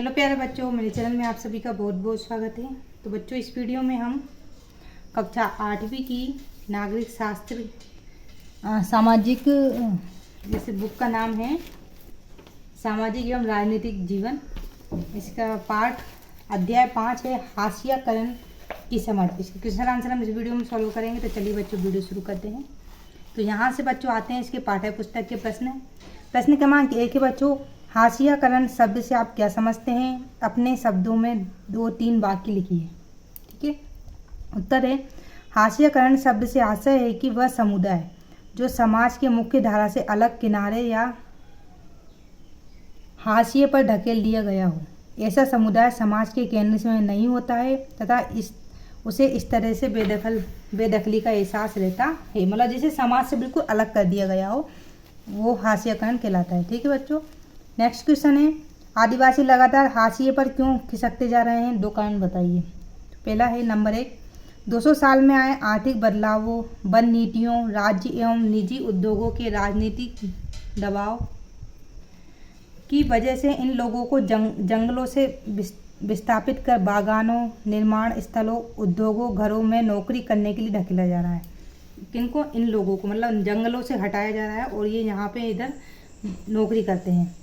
Hello प्यारे बच्चों, मेरे चैनल में आप सभी का बहुत बहुत स्वागत है। तो बच्चों, इस वीडियो में हम कक्षा 8वीं की नागरिक शास्त्र सामाजिक जैसे बुक का नाम है सामाजिक एवं राजनीतिक जीवन। इसका पाठ अध्याय 5 है हाशियाकरण की समझ। इसके क्वेश्चन आंसर हम इस वीडियो में सॉल्व करेंगे। तो चलिए बच्चों, वीडियो शुरू करते हैं। तो यहाँ से बच्चों आते हैं इसके पाठ्य पुस्तक के प्रश्न क्रमांक 1 है बच्चों, हाशियाकरण शब्द से आप क्या समझते हैं? अपने शब्दों में 2-3 वाक्य लिखिए। ठीक है। उत्तर है, हाशियाकरण शब्द से आशय है कि वह समुदाय जो समाज के मुख्य धारा से अलग किनारे या हाशिए पर ढकेल दिया गया हो। ऐसा समुदाय समाज के केंद्र में नहीं होता है तथा उसे इस तरह से बेदखली का एहसास रहता है। मतलब जैसे समाज से बिल्कुल अलग कर दिया गया हो, वो हाशियाकरण कहलाता है। ठीक है बच्चों। नेक्स्ट क्वेश्चन है, आदिवासी लगातार हाशिए पर क्यों खिसकते जा रहे हैं? 2 कारण बताइए। पहला है नंबर 1, 200 साल में आए आर्थिक बदलावों, वन नीतियों, राज्य एवं निजी उद्योगों के राजनीतिक दबाव की वजह से इन लोगों को जंगलों से विस्थापित कर बागानों, निर्माण स्थलों, उद्योगों, घरों में नौकरी करने के लिए धकेला जा रहा है। किनको? इन लोगों को, मतलब जंगलों से हटाया जा रहा है और ये यहाँ पे इधर नौकरी करते हैं।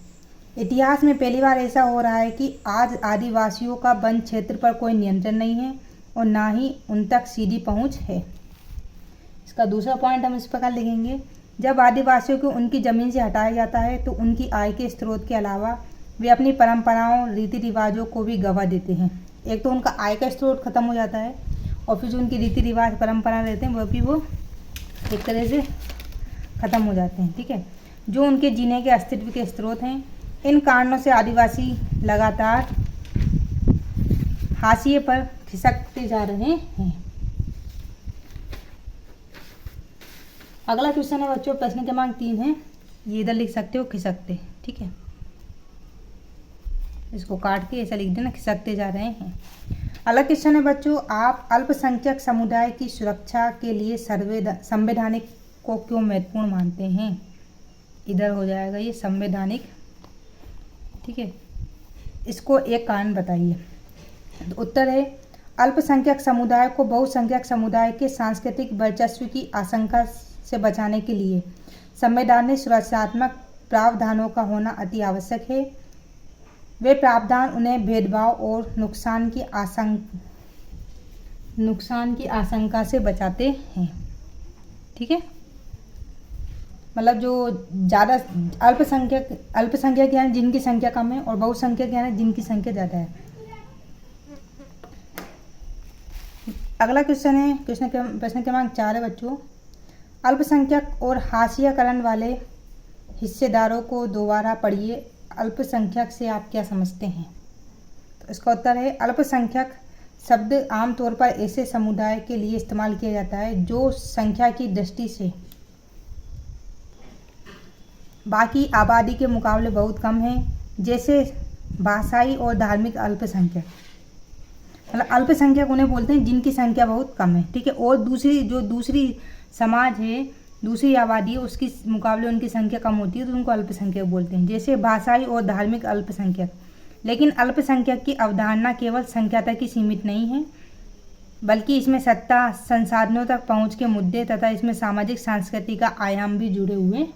इतिहास में पहली बार ऐसा हो रहा है कि आज आदिवासियों का वन क्षेत्र पर कोई नियंत्रण नहीं है और ना ही उन तक सीधी पहुंच है। इसका दूसरा पॉइंट हम इस प्रकार लिखेंगे, जब आदिवासियों को उनकी ज़मीन से हटाया जाता है तो उनकी आय के स्रोत के अलावा वे अपनी परंपराओं, रीति रिवाजों को भी गंवा देते हैं। एक तो उनका आय का स्रोत खत्म हो जाता है और फिर जो उनकी रीति रिवाज परंपरा रहते हैं वो एक तरह से ख़त्म हो जाते हैं। ठीक है, जो उनके जीने के अस्तित्व के स्रोत हैं। इन कारणों से आदिवासी लगातार हाशिए पर खिसकते जा रहे हैं। अगला क्वेश्चन है बच्चों, प्रश्न क्रमांक 3 है। ये इधर लिख सकते हो खिसकते। ठीक है, इसको काट के ऐसा लिख देना, खिसकते जा रहे हैं। अगला क्वेश्चन है बच्चों, आप अल्पसंख्यक समुदाय की सुरक्षा के लिए संवैधानिक को क्यों महत्वपूर्ण मानते हैं? इधर हो जाएगा ये संवैधानिक। ठीक है, इसको एक कारण बताइए। तो उत्तर है, अल्पसंख्यक समुदाय को बहुसंख्यक समुदाय के सांस्कृतिक वर्चस्व की आशंका से बचाने के लिए संविधान में सुरक्षात्मक प्रावधानों का होना अति आवश्यक है। वे प्रावधान उन्हें भेदभाव और नुकसान की आशंका से बचाते हैं। ठीक है, मतलब जो ज़्यादा अल्पसंख्यक यानी जिनकी संख्या कम है और बहुसंख्यक यानी जिनकी संख्या ज़्यादा है। अगला क्वेश्चन है, प्रश्न क्रमांक 4 है बच्चों, अल्पसंख्यक और हाशियाकरण वाले हिस्सेदारों को दोबारा पढ़िए। अल्पसंख्यक से आप क्या समझते हैं? तो इसका उत्तर है, अल्पसंख्यक शब्द आमतौर पर ऐसे समुदाय के लिए इस्तेमाल किया जाता है जो संख्या की दृष्टि से बाकी आबादी के मुकाबले बहुत कम है, जैसे भाषाई और धार्मिक अल्पसंख्यक। मतलब अल्पसंख्यक उन्हें बोलते हैं जिनकी संख्या बहुत कम है। ठीक है, और दूसरी समाज है, दूसरी आबादी है, उसकी मुकाबले उनकी संख्या कम होती है तो उनको अल्पसंख्यक बोलते हैं, जैसे भाषाई और धार्मिक अल्पसंख्यक। लेकिन अल्पसंख्यक की अवधारणा केवल संख्या तक ही सीमित नहीं है, बल्कि इसमें सत्ता, संसाधनों तक पहुँच के मुद्दे तथा इसमें सामाजिक संस्कृति का आयाम भी जुड़े हुए